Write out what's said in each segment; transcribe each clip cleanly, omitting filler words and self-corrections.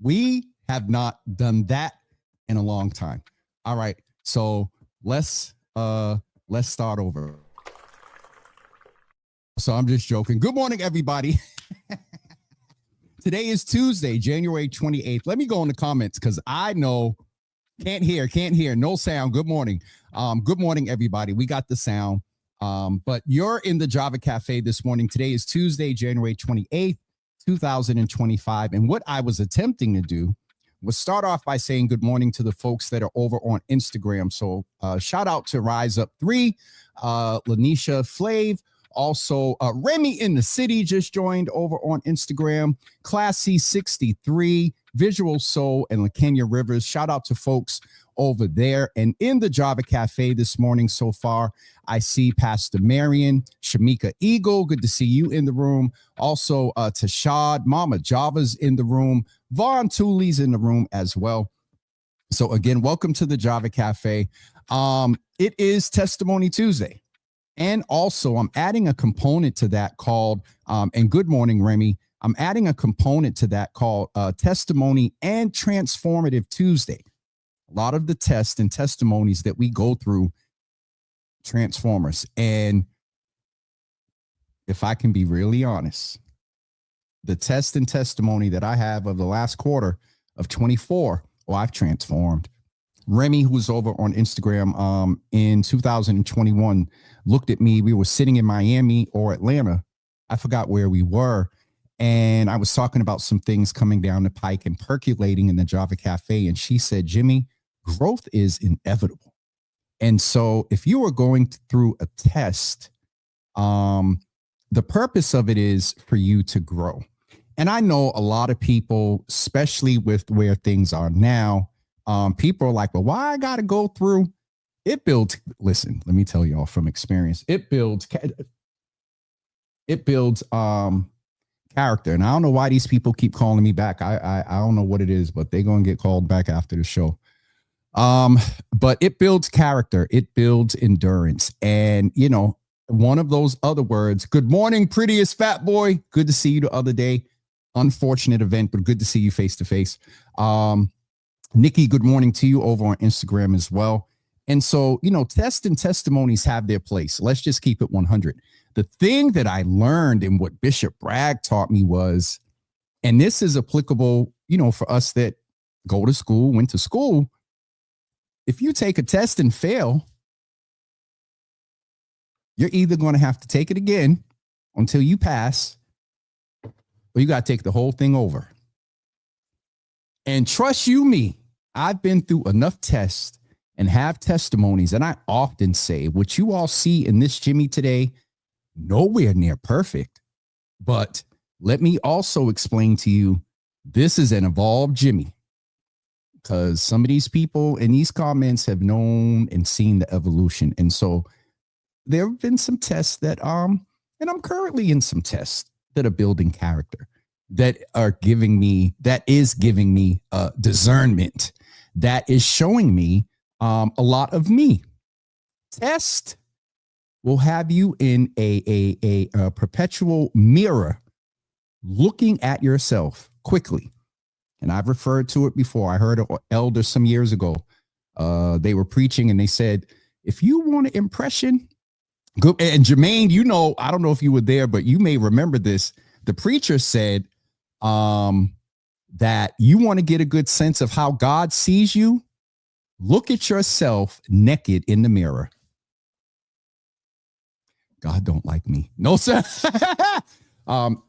We have not done that in a long time. All right. So let's start over. So I'm just joking. Good morning, everybody. Today is Tuesday, January 28th. Let me go in the comments because I know can't hear. No sound. Good morning. Good morning, everybody. We got the sound. But you're in the Java Cafe this morning. Today is Tuesday, January 28th. 2025. And what I was attempting to do was start off by saying good morning to the folks that are over on Instagram. So shout out to Rise Up 3, Lanisha Flav, also Remy in the City just joined over on Instagram, Classy 63, Visual Soul, and LaKenya Rivers. Shout out to folks over there. And in the Java Cafe this morning so far, I see Pastor Marion, Shamika Eagle. Good to see you in the room. Also, Tashad, Mama Java's in the room. Vaughn Tooley's in the room as well. So again, welcome to the Java Cafe. It is Testimony Tuesday. And also, I'm adding a component to that called, and good morning, Remy. I'm adding a component to that called Testimony and Transformative Tuesday. A lot of the tests and testimonies that we go through transform us. And if I can be really honest, the test and testimony that I have of the last quarter of 24, I've transformed. Remy, who's over on Instagram in 2021, looked at me. We were sitting in Miami or Atlanta. I forgot where we were. And I was talking about some things coming down the pike and percolating in the Java Cafe. And she said, Jimmy, growth is inevitable. And so if you are going through a test, the purpose of it is for you to grow. And I know a lot of people, especially with where things are now, people are like, well, why I got to go through? It builds, listen, let me tell y'all from experience, it builds character. And I don't know why these people keep calling me back. I don't know what it is, but they're going to get called back after the show. But it builds character. It builds endurance. And, you know, one of those other words, good morning, prettiest fat boy. Good to see you the other day. Unfortunate event, but good to see you face to face. Nikki, good morning to you over on Instagram as well. And so, you know, tests and testimonies have their place. Let's just keep it 100. The thing that I learned and what Bishop Bragg taught me was, and this is applicable, you know, for us that go to school, went to school. If you take a test and fail, you're either going to have to take it again until you pass, or you got to take the whole thing over. And trust you me, I've been through enough tests and have testimonies. And I often say what you all see in this Jimmy today, nowhere near perfect. But let me also explain to you, this is an evolved Jimmy. Because some of these people in these comments have known and seen the evolution. And so there have been some tests that, and I'm currently in some tests that are building character, that is giving me discernment, that is showing me a lot of me. Test will have you in a perpetual mirror looking at yourself quickly. And I've referred to it before. I heard an elder some years ago. They were preaching and they said, if you want an impression, go. And Jermaine, you know, I don't know if you were there, but you may remember this. The preacher said that you want to get a good sense of how God sees you. Look at yourself naked in the mirror. God don't like me. No, sir.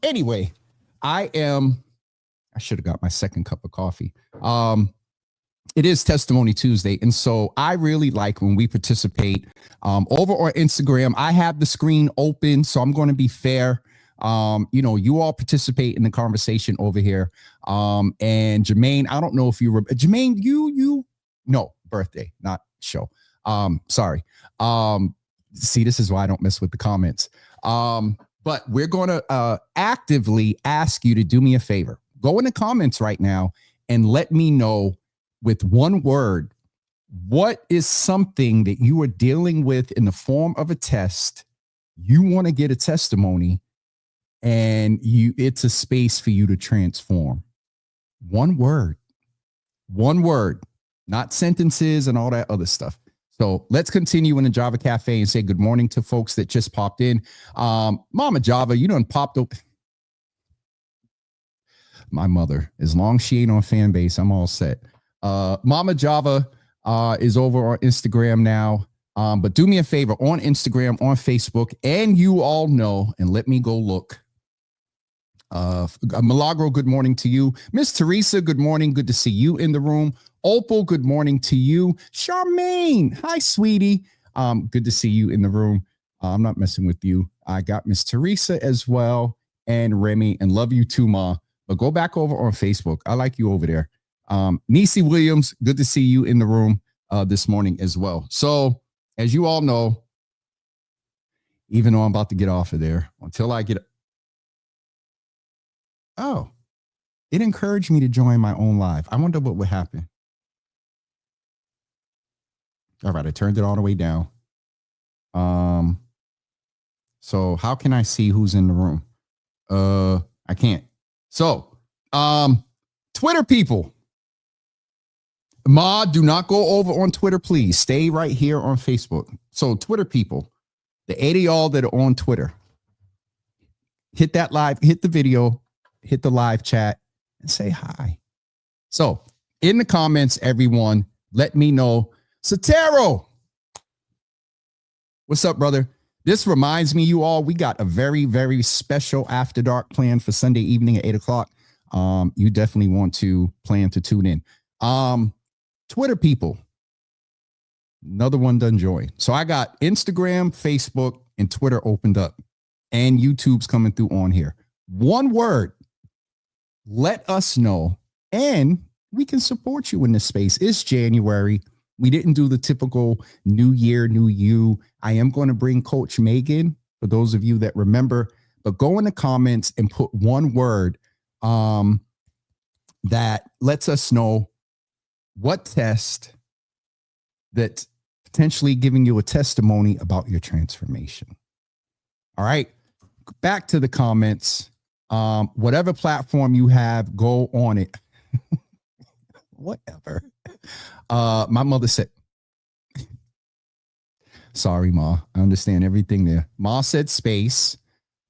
Anyway, I should have got my second cup of coffee. It is Testimony Tuesday. And so I really like when we participate over on Instagram. I have the screen open, so I'm going to be fair. You know, you all participate in the conversation over here. And Jermaine, I don't know if you were Jermaine, no, birthday, not show. Sorry. See, this is why I don't mess with the comments. But we're going to actively ask you to do me a favor. Go in the comments right now and let me know with one word, what is something that you are dealing with in the form of a test? You want to get a testimony, and it's a space for you to transform. One word, not sentences and all that other stuff. So let's continue in the Java Cafe and say good morning to folks that just popped in. Mama Java, you done popped up. My mother, as long as she ain't on fan base, I'm all set. Mama Java is over on Instagram now. But do me a favor, on Instagram, on Facebook, and you all know, and let me go look. Milagro, good morning to you. Miss Teresa, good morning. Good to see you in the room. Opal, good morning to you. Charmaine, hi, sweetie. Good to see you in the room. I'm not messing with you. I got Miss Teresa as well, and Remy, and love you too, Ma. But go back over on Facebook. I like you over there. Nisi Williams, good to see you in the room this morning as well. So, as you all know, even though I'm about to get off of there, until I get... Oh, it encouraged me to join my own live. I wonder what would happen. All right, I turned it all the way down. So how can I see who's in the room? I can't. So, Twitter people. Ma, do not go over on Twitter, please. Stay right here on Facebook. So, Twitter people, the 8 of y'all that are on Twitter, hit that live, hit the video, hit the live chat, and say hi. So, in the comments, everyone, let me know. Sotero, what's up, brother? This reminds me, you all, we got a very, very special After Dark plan for Sunday evening at 8 o'clock. You definitely want to plan to tune in. Twitter people, another one done joined. So I got Instagram, Facebook, and Twitter opened up, and YouTube's coming through on here. One word, let us know, and we can support you in this space. It's January. We didn't do the typical new year, new you. I am going to bring Coach Megan, for those of you that remember, but go in the comments and put one word that lets us know what test that's potentially giving you a testimony about your transformation. All right, back to the comments. Whatever platform you have, go on it. Whatever. My mother said, sorry, Ma. I understand everything there. Ma said space.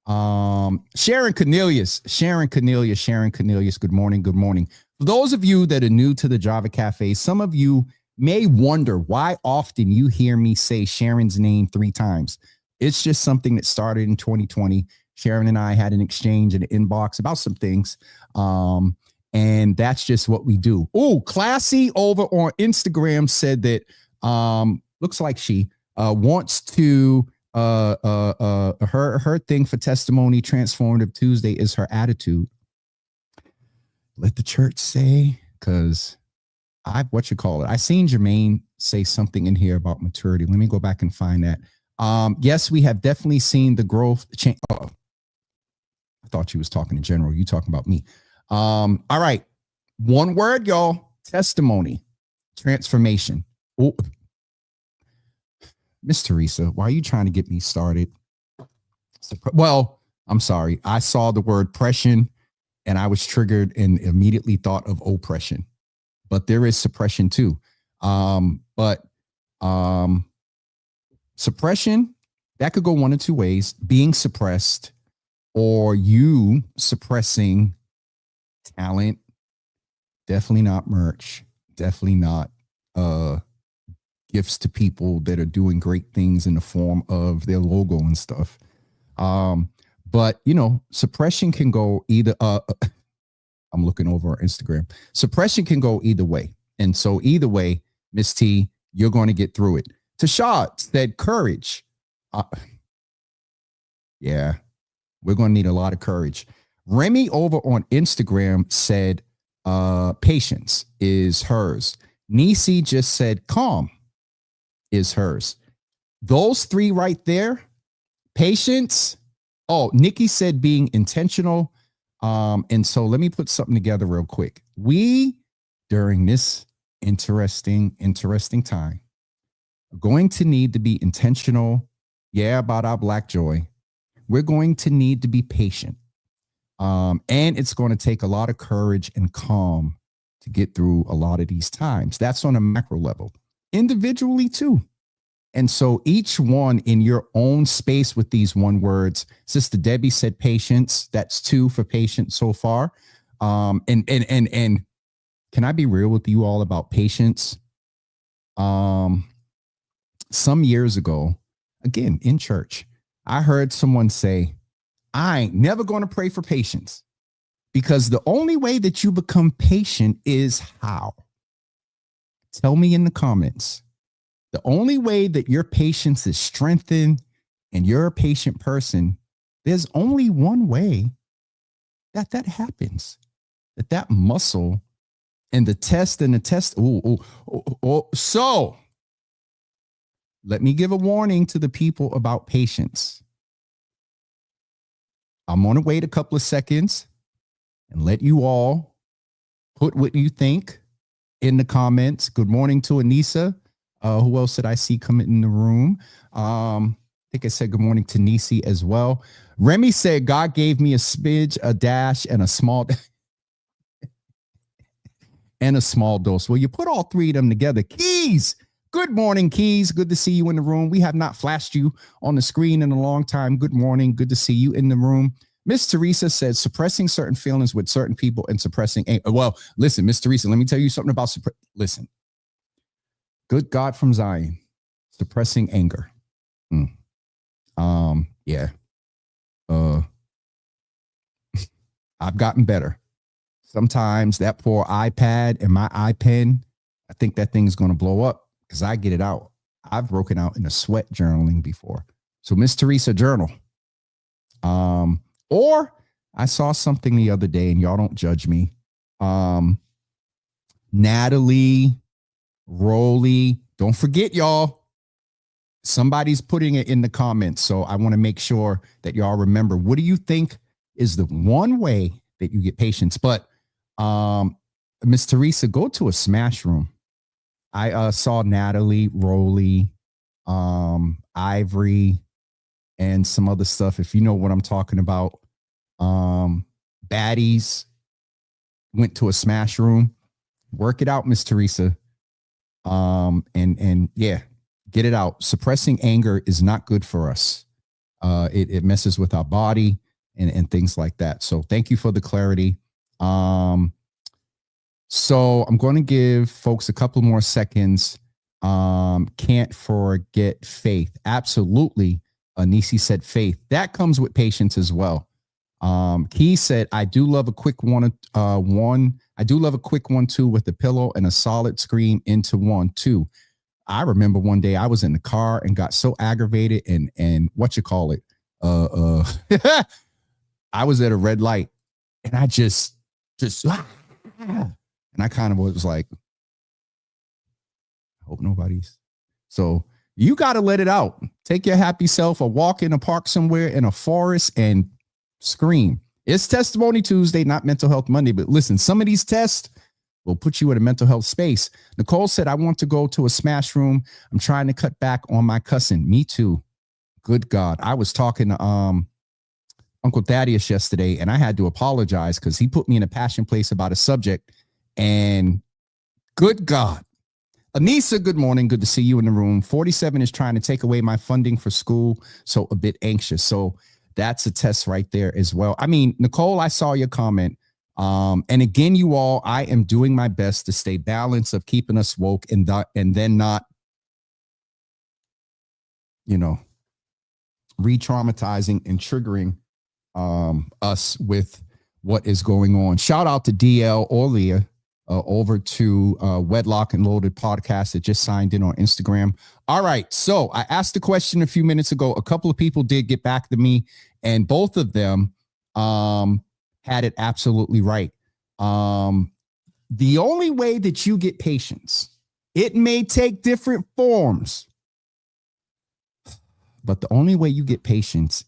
Sharon Cornelius. Good morning. Good morning. For those of you that are new to the Java Cafe, some of you may wonder why often you hear me say Sharon's name 3 times. It's just something that started in 2020. Sharon and I had an exchange in the inbox about some things. And that's just what we do. Oh, Classy over on Instagram said that looks like she wants to her thing for Testimony Transformative Tuesday is her attitude. Let the church say, because I seen Jermaine say something in here about maturity. Let me go back and find that. Yes, we have definitely seen the growth change. I thought you was talking in general. You talking about me. All right. One word, y'all. Testimony. Transformation. Oh, Miss Teresa, why are you trying to get me started? Well, I'm sorry. I saw the word pression and I was triggered and immediately thought of oppression. But there is suppression too. Suppression, that could go one of two ways: being suppressed or you suppressing talent. Definitely not merch. Definitely not gifts to people that are doing great things in the form of their logo and stuff. But suppression can go either. I'm looking over Instagram. Suppression can go either way, and so either way, Miss T, you're going to get through it. Tashad said courage. Yeah, we're going to need a lot of courage. Remy over on Instagram said patience is hers. Nisi just said calm is hers. Those three right there, patience. Oh, Nikki said being intentional. And so let me put something together real quick. We, during this interesting time, are going to need to be intentional. Yeah, about our Black joy. We're going to need to be patient. And it's going to take a lot of courage and calm to get through a lot of these times. That's on a macro level. Individually, too. And so each one in your own space with these one words. Sister Debbie said patience. That's 2 for patience so far. And can I be real with you all about patience? Some years ago, again, in church, I heard someone say, I ain't never going to pray for patience because the only way that you become patient is how? Tell me in the comments. The only way that your patience is strengthened and you're a patient person, there's only one way that happens, that muscle and the test. So let me give a warning to the people about patience. I'm going to wait a couple of seconds and let you all put what you think in the comments. Good morning to Anissa. Who else did I see coming in the room? I think I said good morning to Nisi as well. Remy said, God gave me a smidge, a dash, and a small dose. Well, you put all three of them together. Keys. Good morning, Keys. Good to see you in the room. We have not flashed you on the screen in a long time. Good morning. Good to see you in the room. Miss Teresa said suppressing certain feelings with certain people and suppressing. Well, listen, Miss Teresa, let me tell you something about listen. Good God from Zion, suppressing anger. Yeah. I've gotten better. Sometimes that poor iPad and my iPen, I think that thing's going to blow up because I get it out. I've broken out in a sweat journaling before. So Miss Teresa, journal. Or I saw something the other day, and y'all don't judge me. Natalie, Rolly, don't forget, y'all. Somebody's putting it in the comments, so I want to make sure that y'all remember. What do you think is the one way that you get patience? But Miss Teresa, go to a smash room. I saw Natalie, Rolly, Ivory, and some other stuff. If you know what I'm talking about, baddies went to a smash room. Work it out, Miss Teresa. And yeah, get it out. Suppressing anger is not good for us. It messes with our body and things like that. So thank you for the clarity. So I'm going to give folks a couple more seconds. Can't forget faith. Absolutely. Nisi said faith. That comes with patience as well. Key said, I do love a quick one. I do love a quick 1-2 with a pillow and a solid scream into 1-2. I remember one day I was in the car and got so aggravated and what you call it? I was at a red light and I just, and I kind of was like, I hope nobody's. So you got to let it out. Take your happy self, or walk in a park somewhere in a forest and scream. It's Testimony Tuesday, not Mental Health Monday. But listen, some of these tests will put you in a mental health space. Nicole said, I want to go to a smash room. I'm trying to cut back on my cussing. Me too. Good God. I was talking to Uncle Thaddeus yesterday, and I had to apologize because he put me in a passion place about a subject. And good God, Anissa, good morning. Good to see you in the room. 47 is trying to take away my funding for school, so a bit anxious. So that's a test right there as well. I mean, Nicole, I saw your comment. And again, you all, I am doing my best to stay balanced of keeping us woke and then not, re-traumatizing and triggering us with what is going on. Shout out to DL or Leah over to Wedlock and Loaded podcast that just signed in on Instagram. All right. So I asked the question a few minutes ago. A couple of people did get back to me, and both of them had it absolutely right. The only way that you get patience, it may take different forms, but the only way you get patience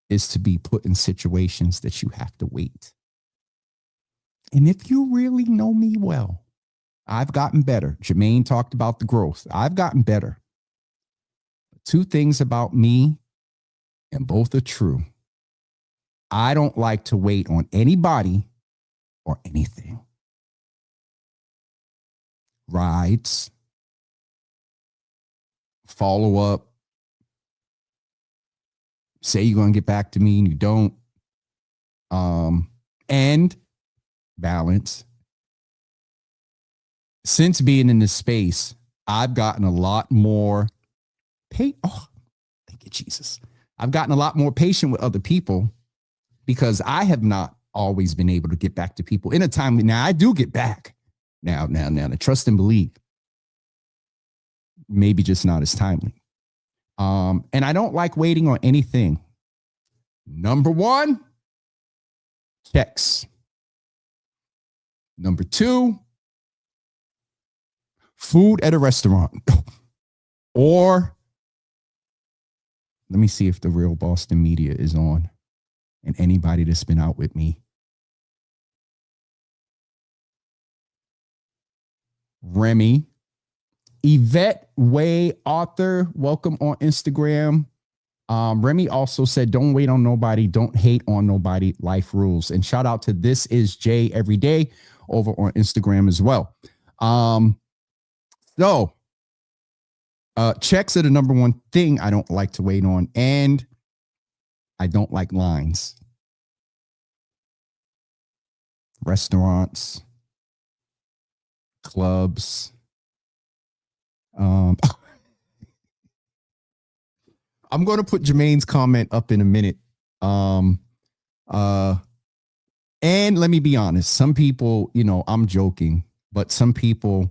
is to be put in situations that you have to wait. And if you really know me well, I've gotten better. Jermaine talked about the growth. I've gotten better. Two things about me, and both are true. I don't like to wait on anybody or anything. Rides, follow up, say you're going to get back to me and you don't, and balance. Since being in this space, I've gotten a lot more thank you, Jesus. I've gotten a lot more patient with other people because I have not always been able to get back to people in a timely. Now I do get back. Now, the trust and believe. Maybe just not as timely. And I don't like waiting on anything. Number one, checks. Number two, food at a restaurant. Or let me see if the real Boston media is on and anybody that's been out with me. Remy, Yvette Way Author, welcome on Instagram. Remy also said, don't wait on nobody. Don't hate on nobody. Life rules. And shout out to This Is Jay Every Day over on Instagram as well. Checks are the number one thing I don't like to wait on. And I don't like lines. Restaurants, clubs. I'm going to put Jermaine's comment up in a minute. And let me be honest, some people, I'm joking, but some people,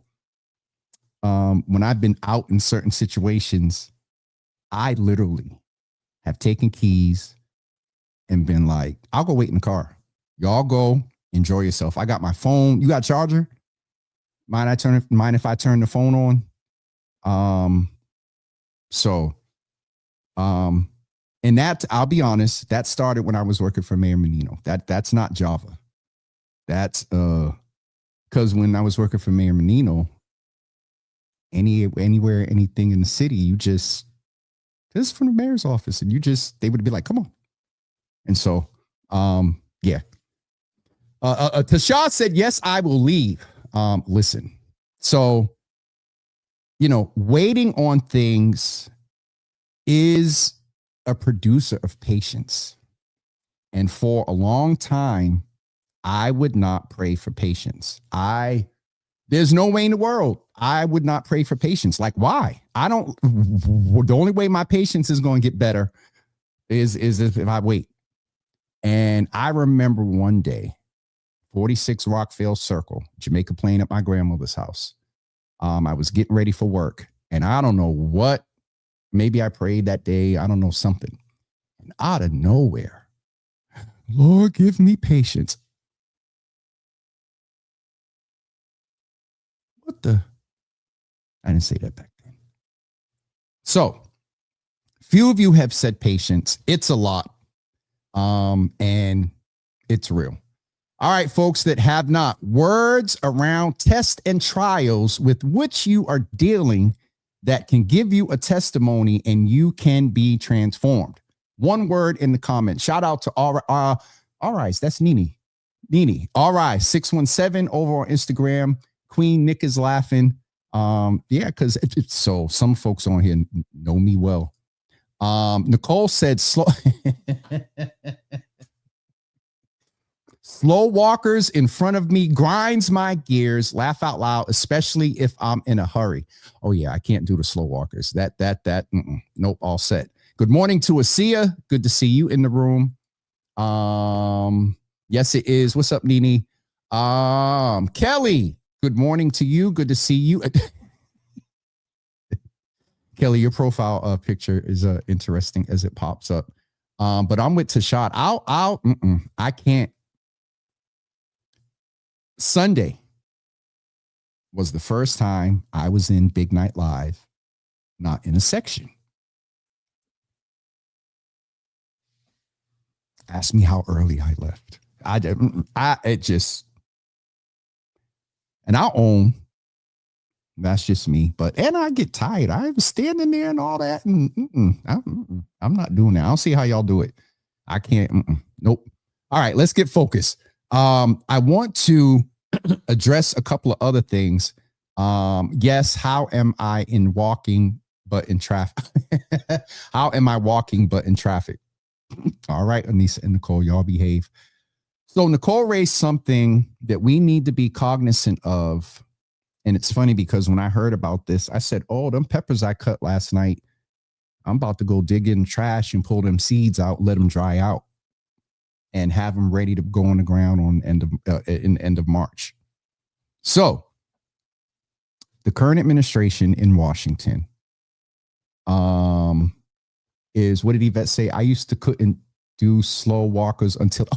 when I've been out in certain situations, I literally have taken keys and been like, I'll go wait in the car. Y'all go enjoy yourself. I got my phone. You got a charger? Mind if I turn the phone on? And that, I'll be honest, that started when I was working for Mayor Menino. That's not Java. That's because when I was working for Mayor Menino, anywhere, anything in the city, this is from the mayor's office, and they would be like, come on. And so, yeah. Tasha said, yes, I will leave. Listen, so, waiting on things is a producer of patience. And for a long time, I would not pray for patience. There's no way in the world I would not pray for patience. Like, why? The only way my patience is going to get better is if I wait. And I remember one day, 46 Rockville Circle, Jamaica Plain at my grandmother's house. I was getting ready for work, and I don't know what, maybe I prayed that day. I don't know, something. And out of nowhere, Lord, give me patience. I didn't say that back then. So, few of you have said patience. It's a lot. And it's real. All right, folks that have not, words around tests and trials with which you are dealing that can give you a testimony and you can be transformed. One word in the comments. Shout out to all right, that's Nini. All right, 617 over on Instagram. Queen Nick is laughing. Yeah, because so some folks on here know me well. Nicole said slow slow walkers in front of me grinds my gears, laugh out loud, especially if I'm in a hurry. Oh yeah, I can't do the slow walkers. Nope, all set. Good morning to Asia. Good to see you in the room. Yes, it is. What's up, Nene? Kelly, good morning to you. Good to see you. Kelly, your profile picture is interesting as it pops up. But I'm with Tashad. I can't. Sunday was the first time I was in Big Night Live, not in a section. Ask me how early I left. And I'll own that's just me. And I get tired. I was standing there and all that. And I'm not doing that. I don't see how y'all do it. I can't. Nope. All right, let's get focused. I want to address a couple of other things. Yes, how am I in walking but in traffic? How am I walking but in traffic? All right, Anissa and Nicole, y'all behave. So Nicole raised something that we need to be cognizant of. And it's funny because when I heard about this, I said, oh, them peppers I cut last night, I'm about to go dig in trash and pull them seeds out, let them dry out, and have them ready to go on the ground on end of March. So the current administration in Washington is, what did Yvette say? I used to couldn't do slow walkers until...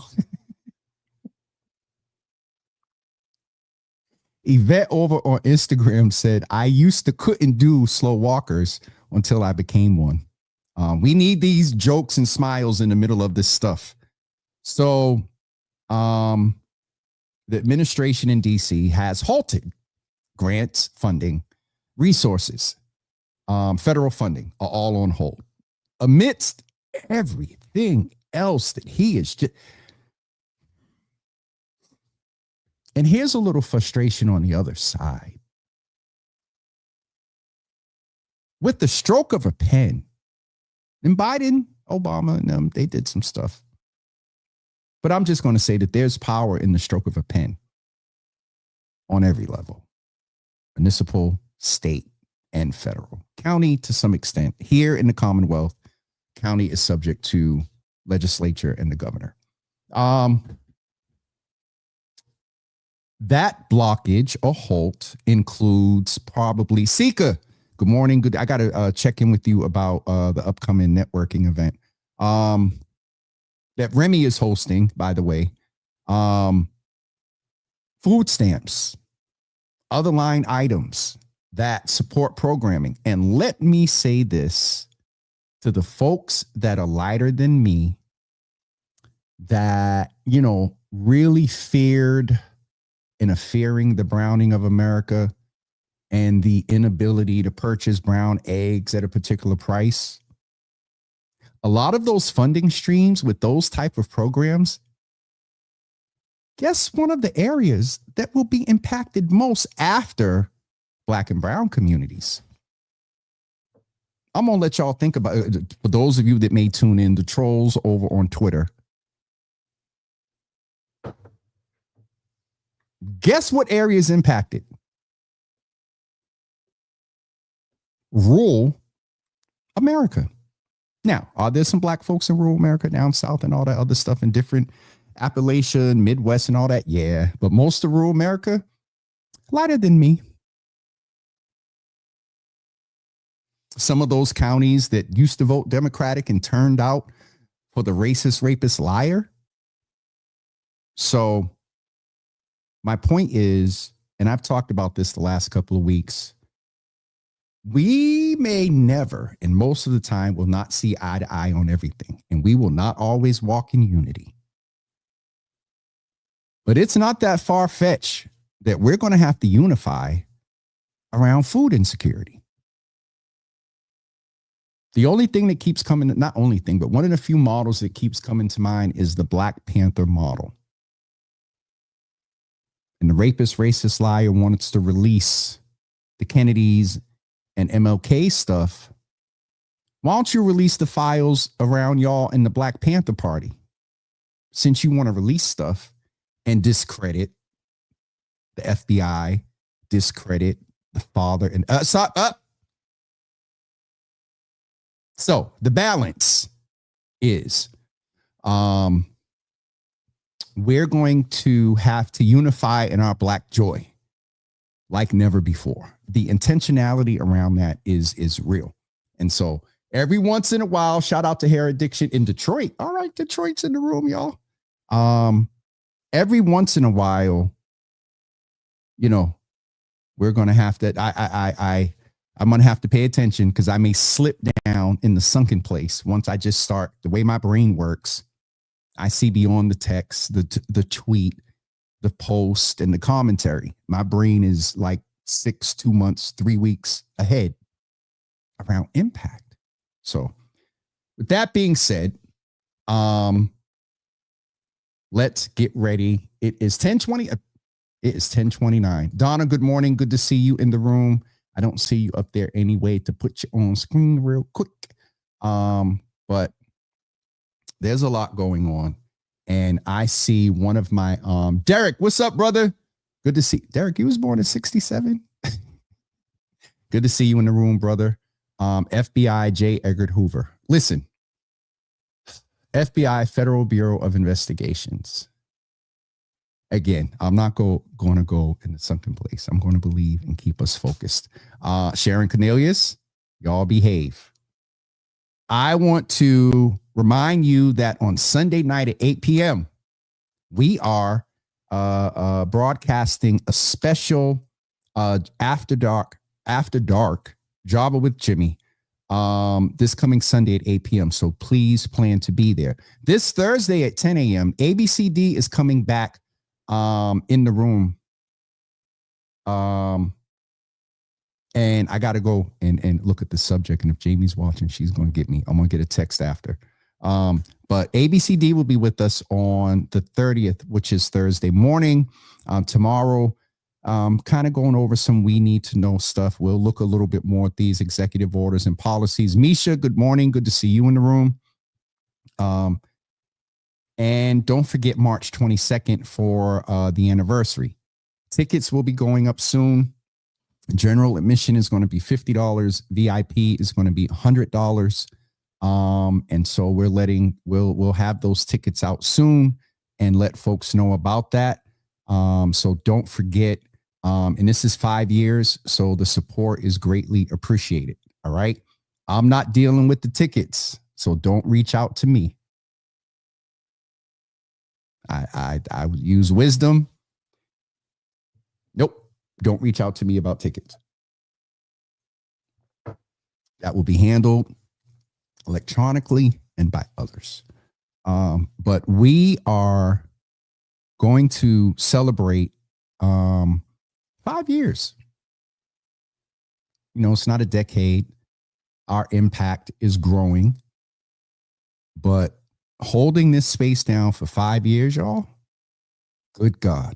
Yvette over on Instagram said, I used to couldn't do slow walkers until I became one. We need these jokes and smiles in the middle of this stuff. So the administration in DC has halted grants, funding, resources, federal funding are all on hold. Amidst everything else that he is just... And here's a little frustration on the other side. With the stroke of a pen, and Biden, Obama, and them, they did some stuff. But I'm just going to say that there's power in the stroke of a pen on every level. Municipal, state, and federal. County, to some extent. Here in the Commonwealth, county is subject to legislature and the governor. That blockage or halt includes probably Sika. Good morning. Good. I got to check in with you about the upcoming networking event that Remy is hosting, by the way. Food stamps, other line items that support programming. And let me say this to the folks that are lighter than me that, really feared and fearing the browning of America and the inability to purchase brown eggs at a particular price. A lot of those funding streams with those type of programs, guess one of the areas that will be impacted most after Black and brown communities. I'm going to let y'all think about it. For those of you that may tune in, the trolls over on Twitter. Guess what area is impacted? Rural America. Now, are there some Black folks in rural America down south and all that other stuff in different Appalachian, Midwest and all that? Yeah, but most of rural America, lighter than me. Some of those counties that used to vote Democratic and turned out for the racist, rapist, liar. So my point is, and I've talked about this the last couple of weeks, we may never, and most of the time, will not see eye to eye on everything, and we will not always walk in unity. But it's not that far-fetched that we're going to have to unify around food insecurity. The only thing that keeps coming, not only thing, but one of the few models that keeps coming to mind is the Black Panther model. And the rapist, racist, liar wants to release the Kennedys and MLK stuff, why don't you release the files around y'all in the Black Panther Party? Since you want to release stuff and discredit the FBI, discredit the father, and stop up. So the balance is we're going to have to unify in our Black joy like never before. The intentionality around that is real. And so every once in a while, shout out to Hair Addiction in Detroit. All right, Detroit's in the room, y'all. Every once in a while, you know, we're going to have to, I'm going to have to pay attention because I may slip down in the sunken place once I just start. The way my brain works, I see beyond the text, the tweet, the post, and the commentary. My brain is like 2 months, 3 weeks ahead around impact. So with that being said, let's get ready. It is 10:20. It is 10:29. Donna, good morning. Good to see you in the room. I don't see you up there anyway to put you on screen real quick. But there's a lot going on. And I see one of my Derek, what's up, brother? Good to see Derek. You was born in 67. Good to see you in the room, brother. FBI J. Edgar Hoover. Listen, FBI, Federal Bureau of Investigations. Again, I'm not going to go in the sunken place. I'm going to believe and keep us focused. Sharon Cornelius, y'all behave. I want to remind you that on Sunday night at 8 p.m., we are broadcasting a special after dark Java with Jimmy this coming Sunday at 8 p.m. So please plan to be there. This Thursday at 10 a.m., ABCD is coming back in the room. And I got to go and look at the subject. And if Jamie's watching, she's going to get me. I'm going to get a text after. But ABCD will be with us on the 30th, which is Thursday morning. Tomorrow, kind of going over some we need to know stuff. We'll look a little bit more at these executive orders and policies. Misha, good morning. Good to see you in the room. And don't forget March 22nd for the anniversary. Tickets will be going up soon. General admission is going to be $50. VIP is going to be $100. And so we'll have those tickets out soon and let folks know about that. So don't forget. And this is 5 years. So the support is greatly appreciated. All right. I'm not dealing with the tickets. So don't reach out to me. I would use wisdom. Nope. Don't reach out to me about tickets. That will be handled electronically and by others. But we are going to celebrate 5 years. You know, it's not a decade. Our impact is growing. But holding this space down for 5 years, y'all, good God.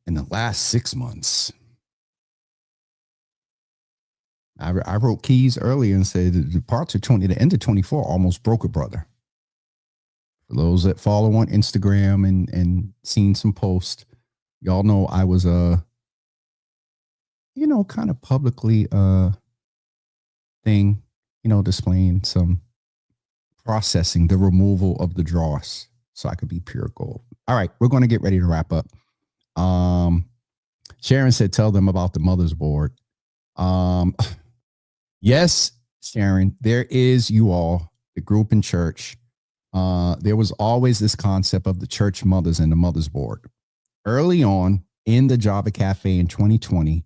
In the last 6 months, I wrote keys earlier and said the parts of the end of 24 almost broke a brother. For those that follow on Instagram and seen some posts, y'all know I was kind of publicly displaying some processing the removal of the dross so I could be pure gold. All right, we're going to get ready to wrap up. Sharon said, tell them about the mother's board. Yes, Sharon, there is you all, the group in church. There was always this concept of the church mothers and the mother's board. Early on in the Java Cafe in 2020,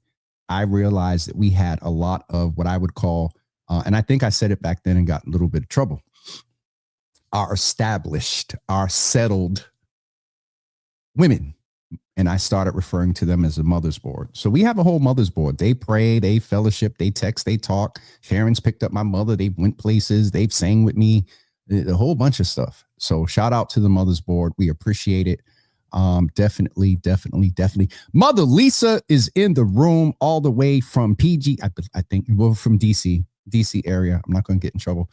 I realized that we had a lot of what I would call, and I think I said it back then and got a little bit of trouble, our settled women. And I started referring to them as a mother's board. So we have a whole mother's board. They pray, they fellowship, they text, they talk. Sharon's picked up my mother. They went places. They've sang with me, a whole bunch of stuff. So shout out to the mother's board. We appreciate it. Definitely. Mother Lisa is in the room all the way from PG. I think well, from DC area. I'm not going to get in trouble.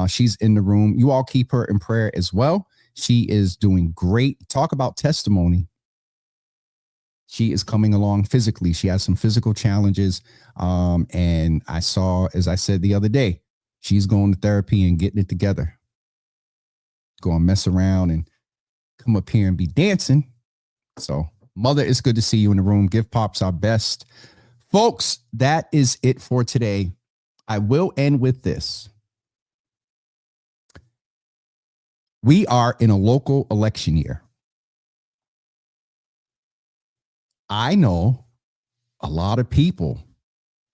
She's in the room. You all keep her in prayer as well. She is doing great. Talk about testimony. She is coming along physically. She has some physical challenges. And I saw, as I said the other day, she's going to therapy and getting it together. Go and mess around and come up here and be dancing. So, Mother, it's good to see you in the room. Give Pops our best. Folks, that is it for today. I will end with this. We are in a local election year. I know a lot of people.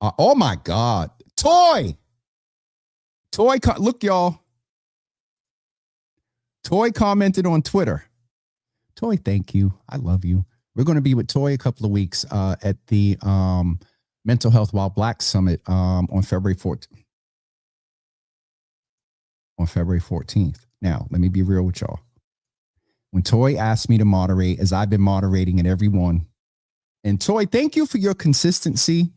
Oh my God. Toy, look, y'all. Toy commented on Twitter. Toy, thank you. I love you. We're going to be with Toy a couple of weeks at the Mental Health While Black Summit on February 14th. Now, let me be real with y'all. When Toy asked me to moderate, as I've been moderating at every one, and Toy, thank you for your consistency.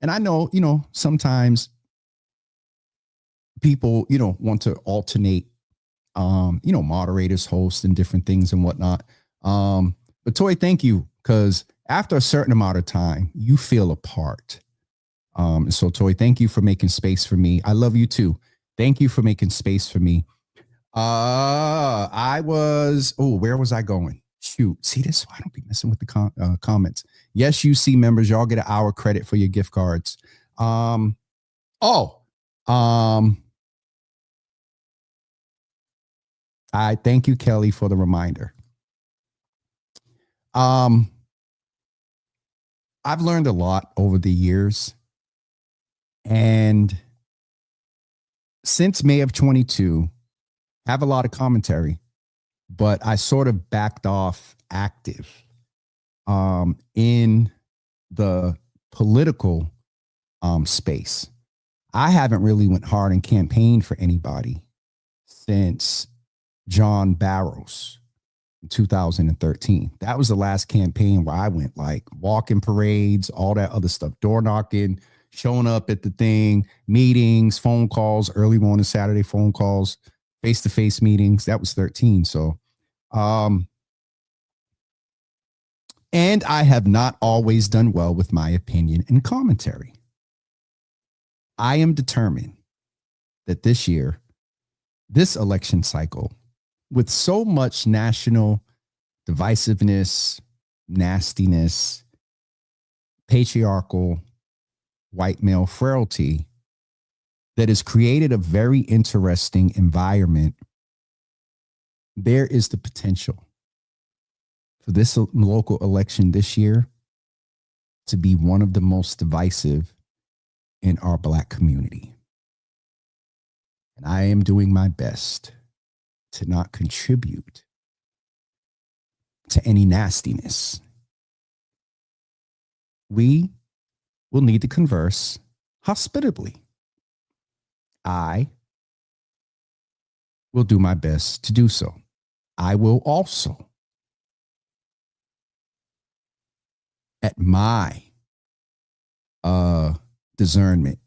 And I know, sometimes people, want to alternate, moderators, hosts, and different things and whatnot. But Toy, thank you, because after a certain amount of time, you feel a part. So Toy, thank you for making space for me. I love you too. Thank you for making space for me. Where was I going? Shoot, see this? I don't be messing with the comments. Yes, UC members, y'all get an hour credit for your gift cards. I thank you, Kelly, for the reminder. I've learned a lot over the years, and since May of 22, have a lot of commentary, but I sort of backed off active in the political space. I haven't really went hard and campaigned for anybody since John Barrows in 2013. That was the last campaign where I went like walking parades, all that other stuff, door knocking, showing up at the thing, meetings, phone calls, early morning Saturday phone calls, face-to-face meetings. That was 13. So, and I have not always done well with my opinion and commentary. I am determined that this year, this election cycle, with so much national divisiveness, nastiness, patriarchal, white male frailty, that has created a very interesting environment, there is the potential for this local election this year to be one of the most divisive in our Black community. And I am doing my best to not contribute to any nastiness. We will need to converse hospitably. I will do my best to do so. I will also, at my discernment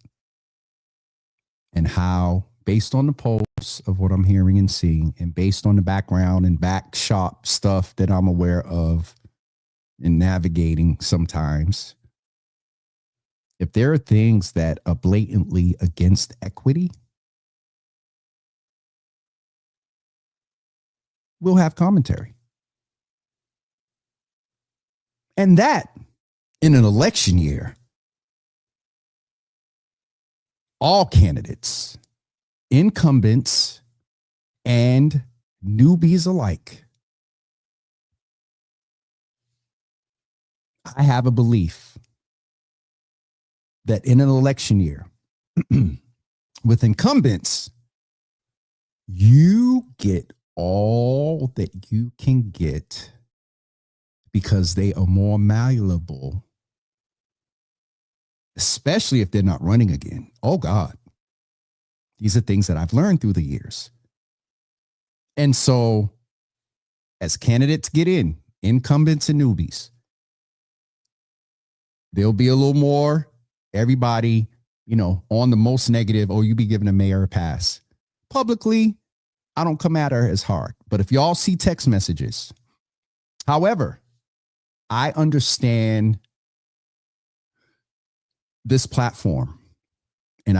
and how, based on the polls of what I'm hearing and seeing, and based on the background and back shop stuff that I'm aware of and navigating sometimes, if there are things that are blatantly against equity, we'll have commentary. And that, in an election year, all candidates, incumbents, and newbies alike, I have a belief that in an election year, with incumbents, you get all that you can get because they are more malleable, especially if they're not running again. Oh, God. These are things that I've learned through the years. And so as candidates get in, incumbents and newbies. There'll be a little more, everybody, on the most negative, you be giving a mayor a pass. Publicly, I don't come at her as hard. But if y'all see text messages, however, I understand this platform, and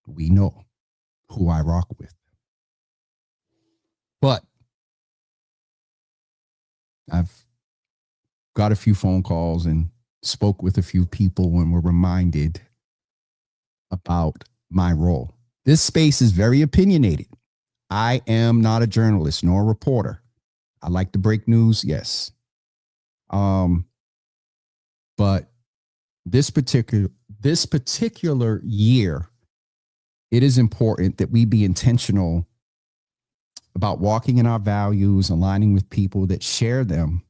we know who I rock with. But I've got a few phone calls and spoke with a few people when we're reminded about my role. This space is very opinionated. I am not a journalist nor a reporter. I like to break news, yes. But this particular year, it is important that we be intentional about walking in our values, aligning with people that share them,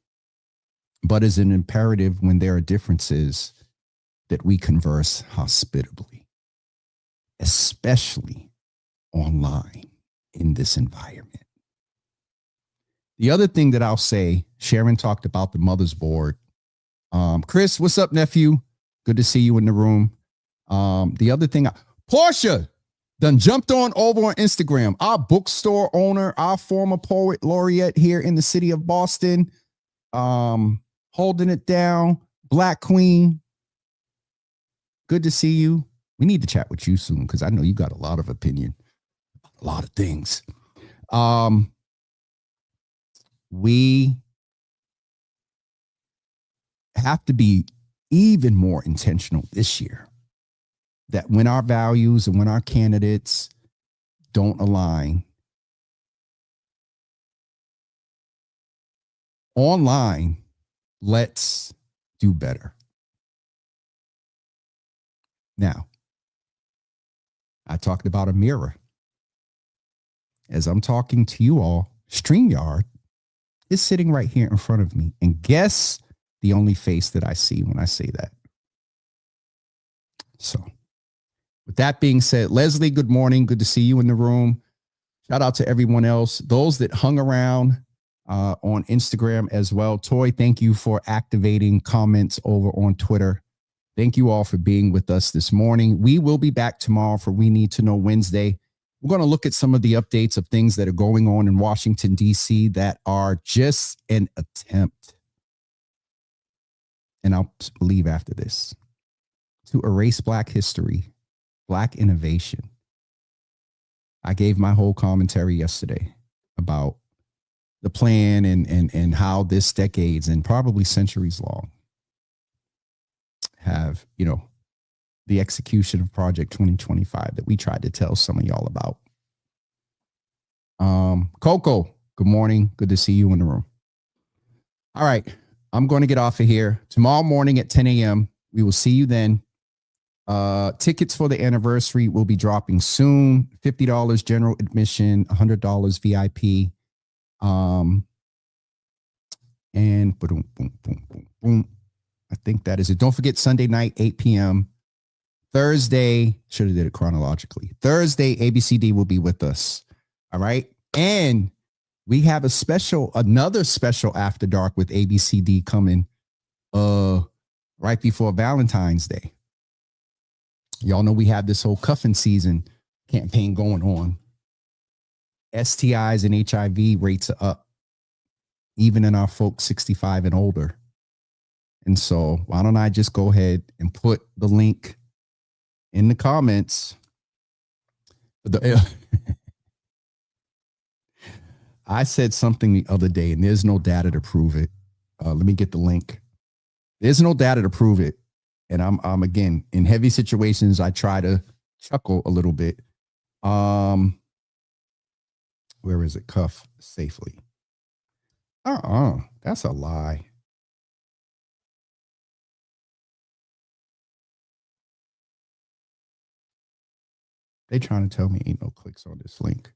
but is an imperative when there are differences that we converse hospitably, especially online in this environment. The other thing that I'll say, Sharon talked about the mother's board. Chris, what's up, nephew? Good to see you in the room. The other thing, Portia done jumped on over on Instagram. Our bookstore owner, our former poet laureate here in the city of Boston, holding it down. Black Queen. Good to see you. We need to chat with you soon because I know you got a lot of opinion, a lot of things. We have to be even more intentional this year that when our values and when our candidates don't align online, let's do better. Now, I talked about a mirror. As I'm talking to you all, StreamYard is sitting right here in front of me. And guess the only face that I see when I say that. So with that being said, Leslie, good morning. Good to see you in the room. Shout out to everyone else. Those that hung around on Instagram as well. Toy, thank you for activating comments over on Twitter. Thank you all for being with us this morning. We will be back tomorrow for We Need to Know Wednesday. We're going to look at some of the updates of things that are going on in Washington, D.C. that are just an attempt, and I'll leave after this, to erase Black history, Black innovation. I gave my whole commentary yesterday about the plan and how this decades and probably centuries long have, the execution of Project 2025 that we tried to tell some of y'all about. Coco, good morning. Good to see you in the room. All right. I'm going to get off of here. Tomorrow morning at 10 a.m., we will see you then. Tickets for the anniversary will be dropping soon. $50 general admission, $100 VIP. And boom, boom, boom, boom, boom. I think that is it. Don't forget Sunday night, 8 p.m. Thursday, should have did it chronologically. Thursday, ABCD will be with us. All right. And we have another special After Dark with ABCD coming right before Valentine's Day. Y'all know we have this whole cuffing season campaign going on. STIs and HIV rates are up, even in our folks 65 and older. And so why don't I just go ahead and put the link in the comments. I said something the other day, and there's no data to prove it. Let me get the link. There's no data to prove it. And I'm again, in heavy situations, I try to chuckle a little bit. Where is it? Cuff safely. That's a lie. They trying to tell me ain't no clicks on this link.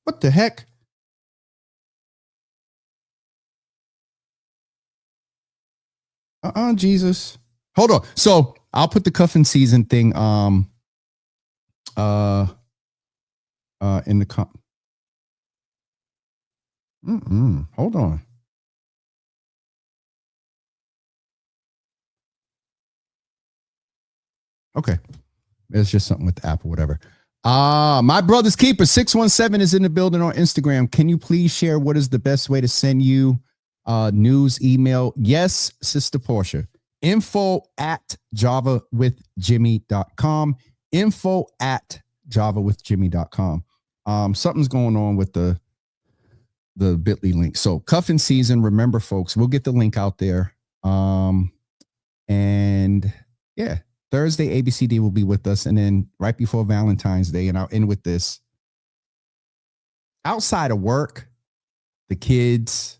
What the heck? Jesus. Hold on. So I'll put the cuffing season thing uh in the hold on. Okay. It's just something with the app or whatever. My brother's keeper 617 is in the building on Instagram. Can you please share what is the best way to send you news email? Yes, Sister Portia. Info at javawithjimmy.com. Info at javawithjimmy.com. Something's going on with the bit.ly link. So cuffing season, remember folks, we'll get the link out there. And yeah, Thursday, ABCD will be with us. And then right before Valentine's Day, and I'll end with this. Outside of work, the kids,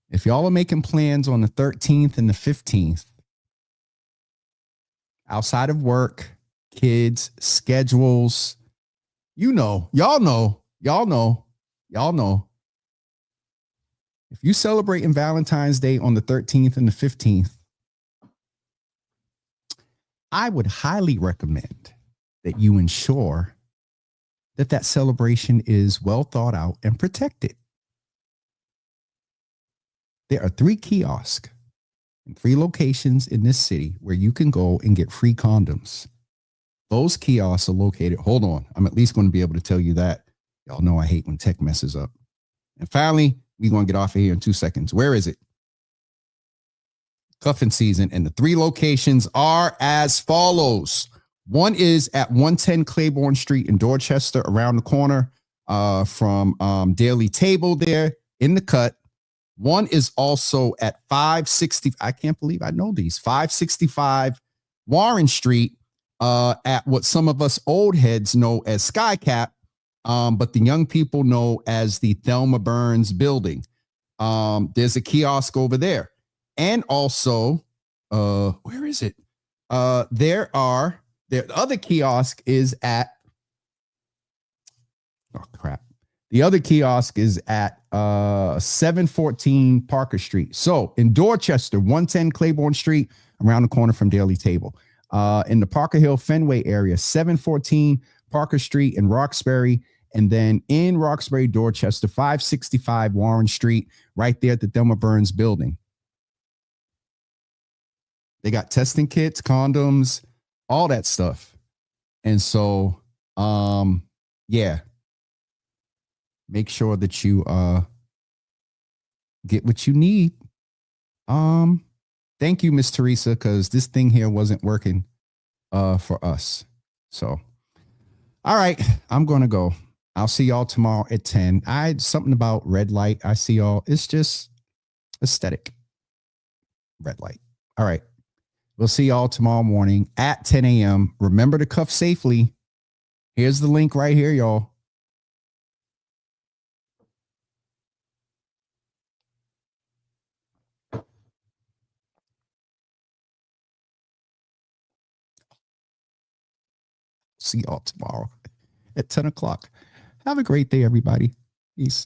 if y'all are making plans on the 13th and the 15th, outside of work, kids, schedules, y'all know. If you celebrating Valentine's Day on the 13th and the 15th, I would highly recommend that you ensure that that celebration is well thought out and protected. There are 3 kiosks and 3 locations in this city where you can go and get free condoms. Those kiosks are located. Hold on. I'm at least going to be able to tell you that. Y'all know I hate when tech messes up. And finally, we're going to get off of here in 2 seconds. Where is it? Cuffing season. And the 3 locations are as follows. One is at 110 Claiborne Street in Dorchester, around the corner from Daily Table there in the cut. One is also at 560. I can't believe I know these. 565 Warren Street at what some of us old heads know as Skycap, but the young people know as the Thelma Burns building. There's a kiosk over there. And also, where is it? The other kiosk is at, oh crap. The other kiosk is at 714 Parker Street. So in Dorchester, 110 Claiborne Street, around the corner from Daily Table. In the Parker Hill Fenway area, 714 Parker Street in Roxbury. And then in Roxbury, Dorchester, 565 Warren Street, right there at the Thelma Burns building. They got testing kits, condoms, all that stuff. And so, yeah, make sure that you get what you need. Thank you, Miss Teresa, because this thing here wasn't working for us. So, all right, I'm going to go. I'll see y'all tomorrow at 10. Something about red light. I see y'all. It's just aesthetic. Red light. All right. We'll see y'all tomorrow morning at 10 a.m. Remember to cuff safely. Here's the link right here, y'all. See y'all tomorrow at 10 o'clock. Have a great day, everybody. Peace.